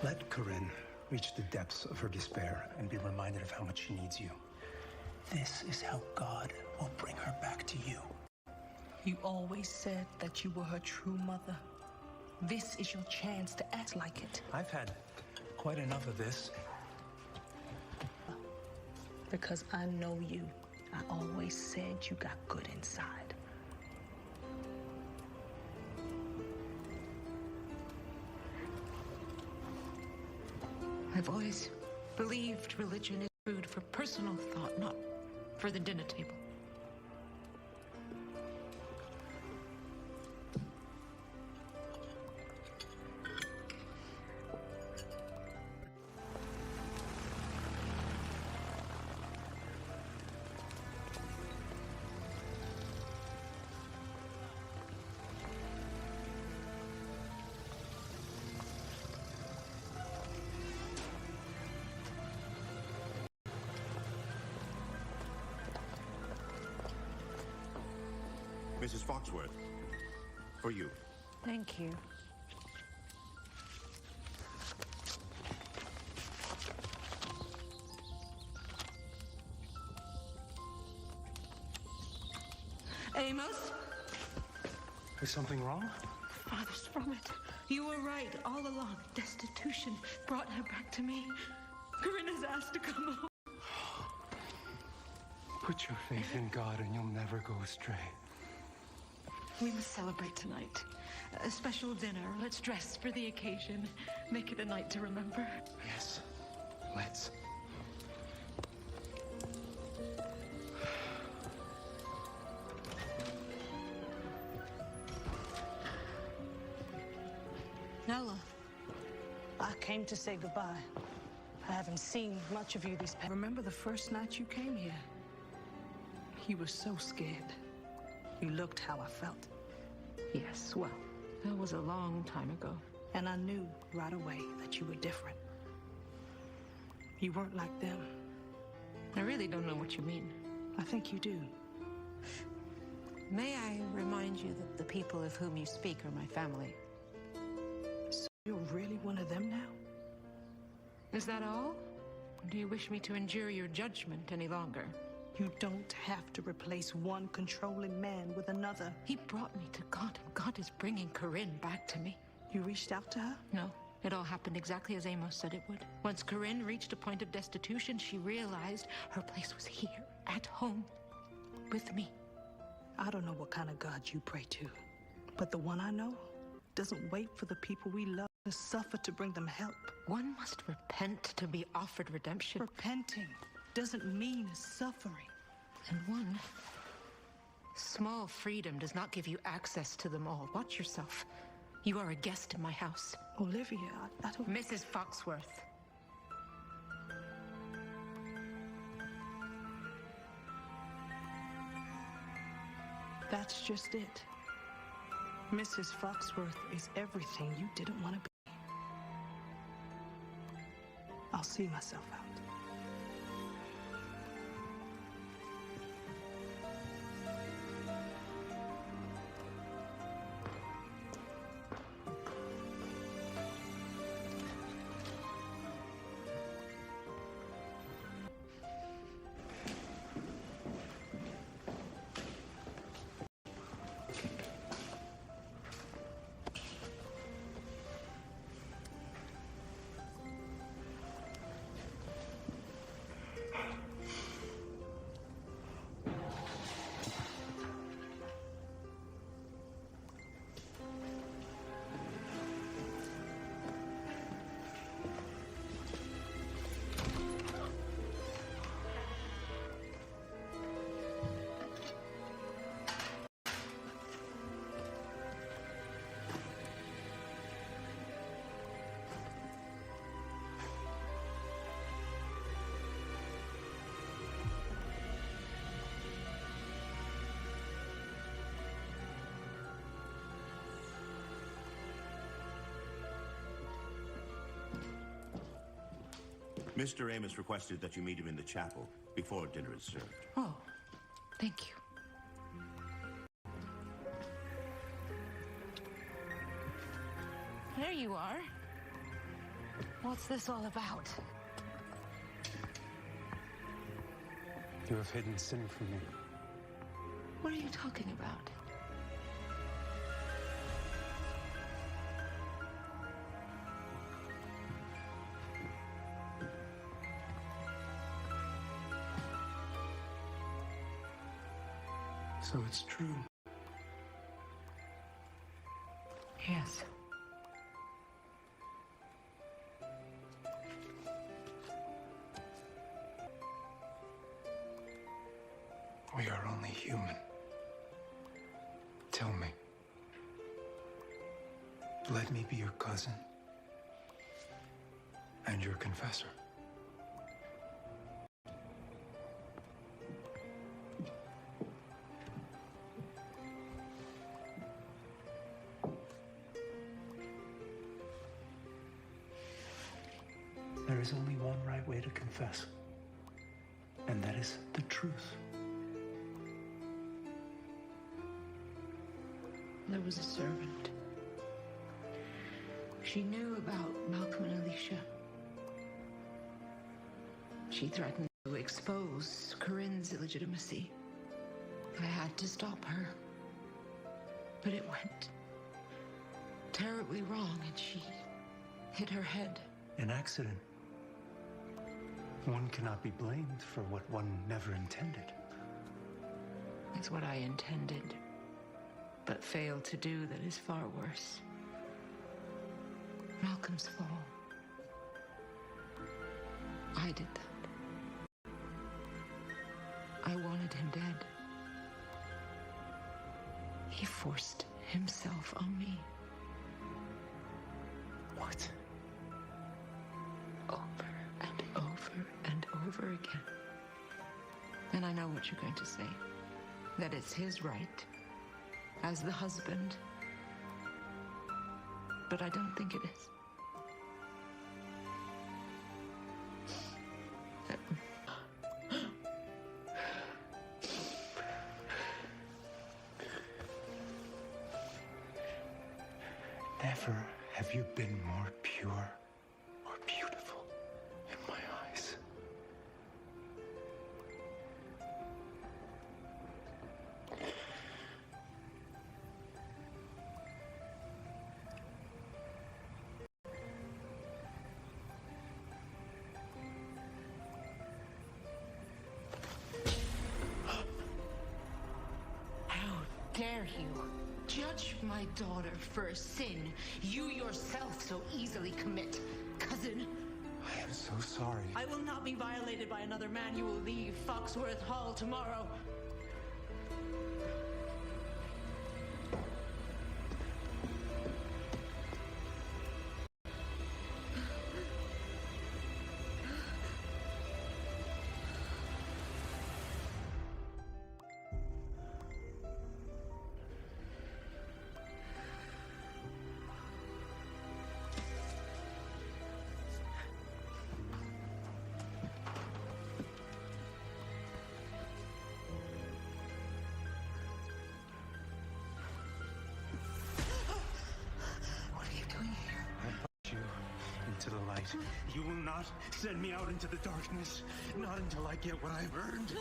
Let Corrine reach the depths of her despair and be reminded of how much she needs you. This is how God will bring her back to you. You always said that you were her true mother. This is your chance to act like it. I've had quite enough of this. Because I know you. I always said you got good inside. I've always believed religion is food for personal thought, not for the dinner table. Mrs. Foxworth, for you. Thank you. Amos? Is something wrong? Father's from it. You were right all along. Destitution brought her back to me. Corrine has asked to come home. Put your faith in God and you'll never go astray. We must celebrate tonight. A special dinner. Let's dress for the occasion. Make it a night to remember. Yes, let's. Nella. I came to say goodbye. I haven't seen much of you these past. Remember the first night you came here? You were so scared. You looked how I felt. Yes, well, that was a long time ago. And I knew right away that you were different. You weren't like them. I really don't know what you mean. I think you do. May I remind you that the people of whom you speak are my family? So you're really one of them now? Is that all? Do you wish me to endure your judgment any longer? You don't have to replace one controlling man with another. He brought me to God, and God is bringing Corrine back to me. You reached out to her? No. It all happened exactly as Amos said it would. Once Corrine reached a point of destitution, she realized her place was here, at home, with me. I don't know what kind of God you pray to, but the one I know doesn't wait for the people we love to suffer to bring them help. One must repent to be offered redemption. Repenting doesn't mean suffering. And one small freedom does not give you access to them all. Watch yourself. You are a guest in my house. Olivia, I don't... Mrs. Foxworth. That's just it. Mrs. Foxworth is everything you didn't want to be. I'll see myself out. Mr. Amos requested that you meet him in the chapel before dinner is served. Oh, thank you. There you are. What's this all about? You have hidden sin from me. What are you talking about? So it's true. Yes. We are only human. Tell me. Let me be your cousin and your confessor. There is only one right way to confess, and that is the truth. There was a servant. She knew about Malcolm and Alicia. She threatened to expose Corrine's illegitimacy. I had to stop her. But it went terribly wrong, and she hit her head. An accident. One cannot be blamed for what one never intended. It's what I intended, but failed to do that is far worse. Malcolm's fall. I did that. I wanted him dead. He forced himself on me. What? Over and over and over again. And I know what you're going to say. That it's his right as the husband. But I don't think it is. Never have you been more pure or beautiful in my eyes. How dare you judge my daughter for a sin you yourself so easily commit, cousin? I am so sorry. I will not be violated by another man. You will leave Foxworth Hall tomorrow. To the light. You will not send me out into the darkness, not until I get what I've earned.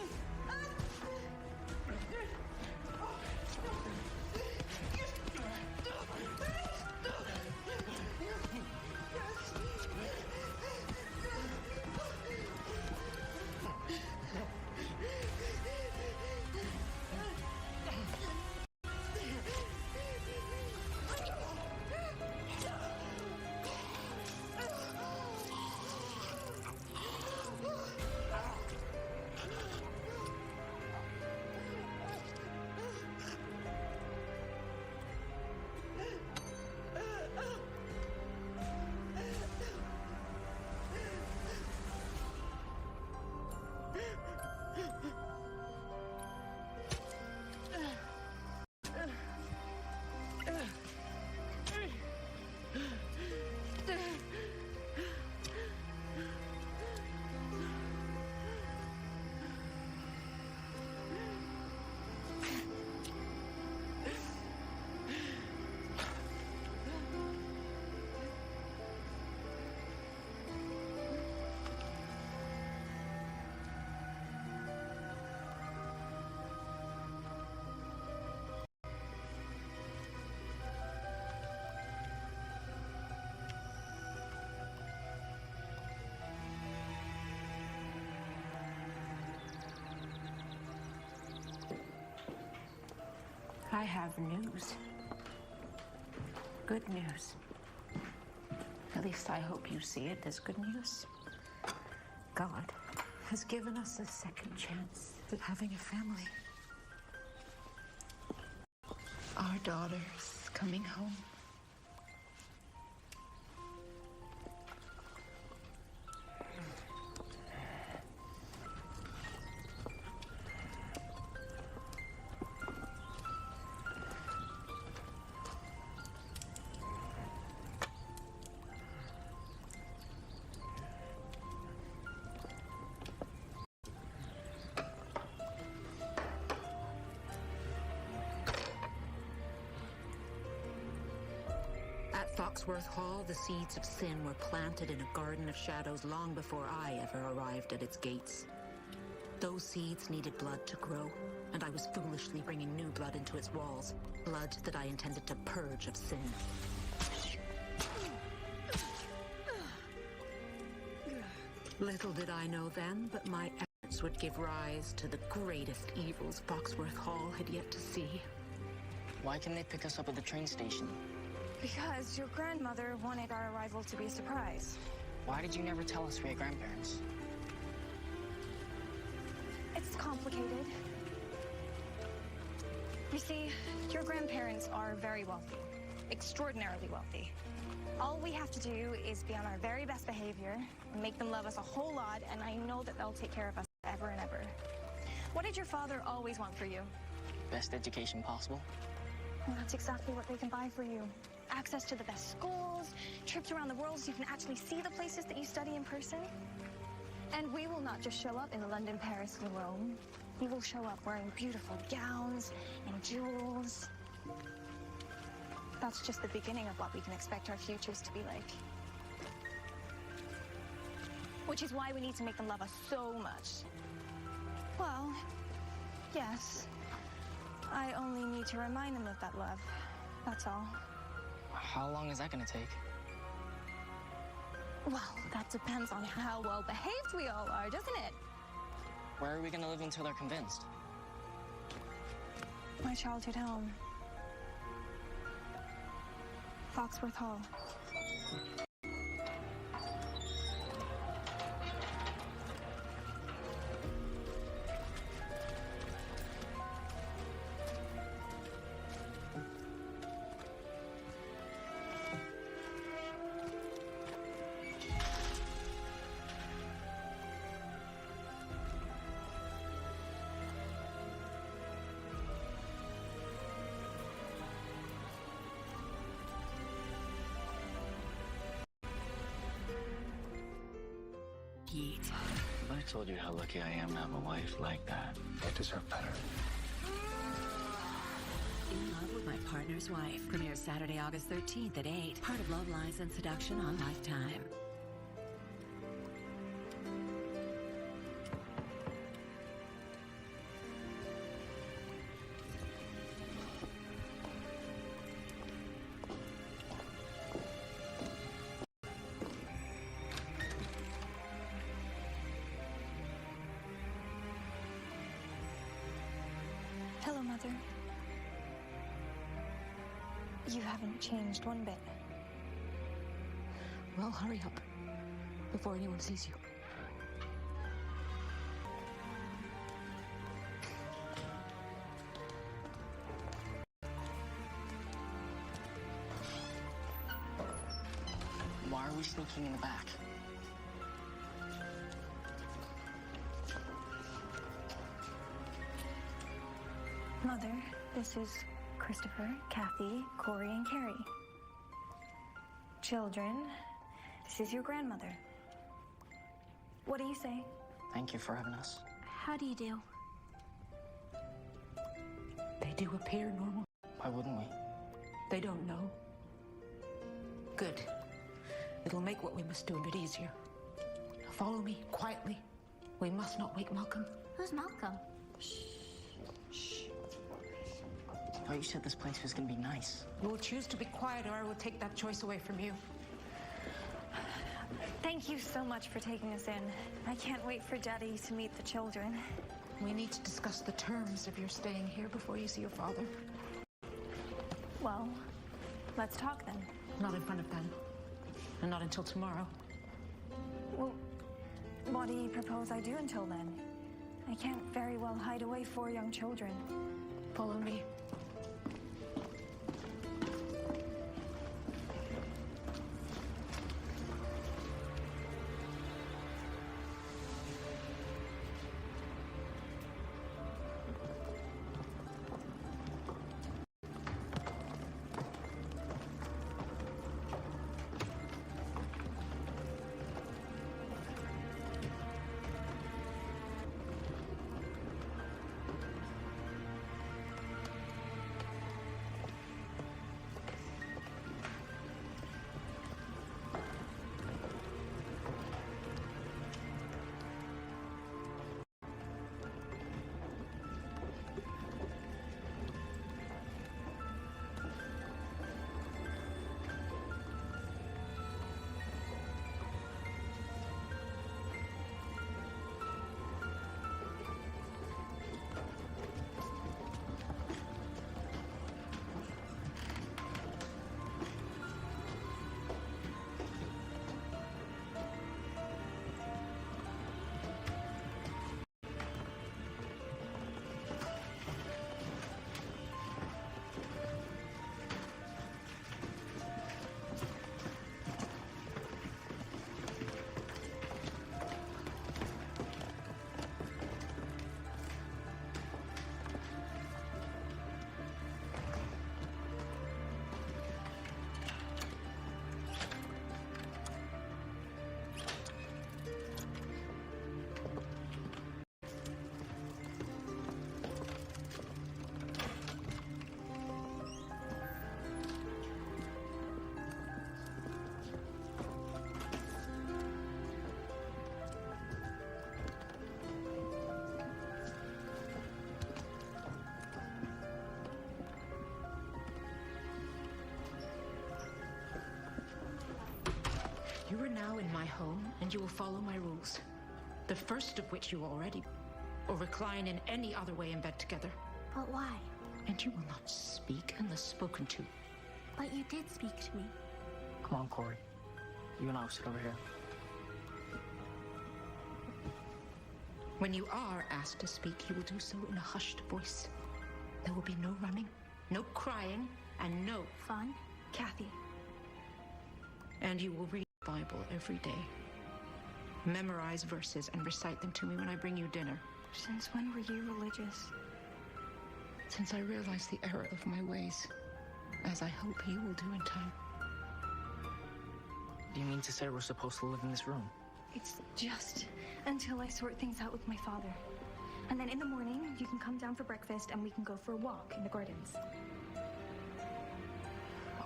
I have news. Good news. At least I hope you see it as good news. God has given us a second chance at having a family. Our daughter's coming home. At Foxworth Hall, the seeds of sin were planted in a garden of shadows long before I ever arrived at its gates. Those seeds needed blood to grow, and I was foolishly bringing new blood into its walls, blood that I intended to purge of sin. Little did I know then, but my efforts would give rise to the greatest evils Foxworth Hall had yet to see. Why can they pick us up at the train station? Because your grandmother wanted our arrival to be a surprise. Why did you never tell us we had grandparents? It's complicated. You see, your grandparents are very wealthy. Extraordinarily wealthy. All we have to do is be on our very best behavior, and make them love us a whole lot, and I know that they'll take care of us forever and ever. What did your father always want for you? Best education possible. Well, that's exactly what they can buy for you. Access to the best schools, trips around the world so you can actually see the places that you study in person. And we will not just show up in London, Paris, and Rome. We will show up wearing beautiful gowns and jewels. That's just the beginning of what we can expect our futures to be like. Which is why we need to make them love us so much. Well, yes. I only need to remind them of that love. That's all. How long is that gonna take? Well, that depends on how well behaved we all are, doesn't it? Where are we gonna live until they're convinced? My childhood home. Foxworth Hall. If I told you how lucky I am to have a wife like that, I deserve better. In Love with My Partner's Wife premieres Saturday, August 13th at 8. Part of Love, Lies, and Seduction on Lifetime. Hello, Mother. You haven't changed one bit. Well, hurry up before anyone sees you. Why are we sneaking in the back? Mother, this is Christopher, Kathy, Corey, and Carrie. Children, this is your grandmother. What do you say? Thank you for having us. How do you do? They do appear normal. Why wouldn't we? They don't know. Good. It'll make what we must do a bit easier. Now follow me, quietly. We must not wake Malcolm. Who's Malcolm? I thought you said this place was gonna be nice. You will choose to be quiet, or I will take that choice away from you. Thank you so much for taking us in. I can't wait for Daddy to meet the children. We need to discuss the terms of your staying here before you see your father. Well, let's talk then. Not in front of them. And not until tomorrow. Well, what do you propose I do until then? I can't very well hide away 4 young children. Follow me. You are now in my home, and you will follow my rules. The first of which you already... or recline in any other way in bed together. But why? And you will not speak unless spoken to. But you did speak to me. Come on, Corey. You and I will sit over here. When you are asked to speak, you will do so in a hushed voice. There will be no running, no crying, and no... Fun? Kathy. And you will read the Bible every day. Memorize verses and recite them to me when I bring you dinner. Since when were you religious? Since I realized the error of my ways, as I hope you will do in time. Do you mean to say we're supposed to live in this room? It's just until I sort things out with my father. And then in the morning, you can come down for breakfast and we can go for a walk in the gardens.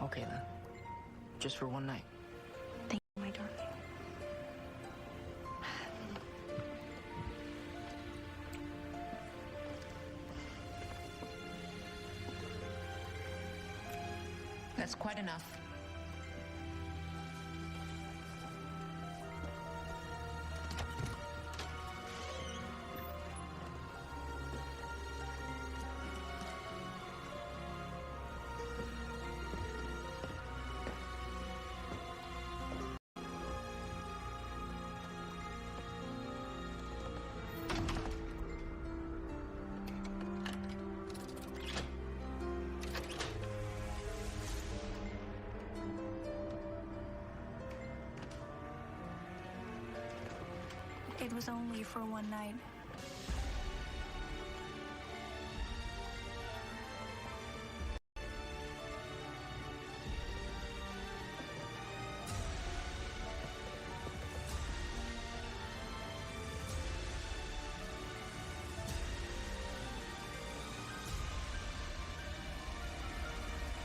Okay, then. Just for one night. Thank you, my darling. That's quite enough. It was only for one night.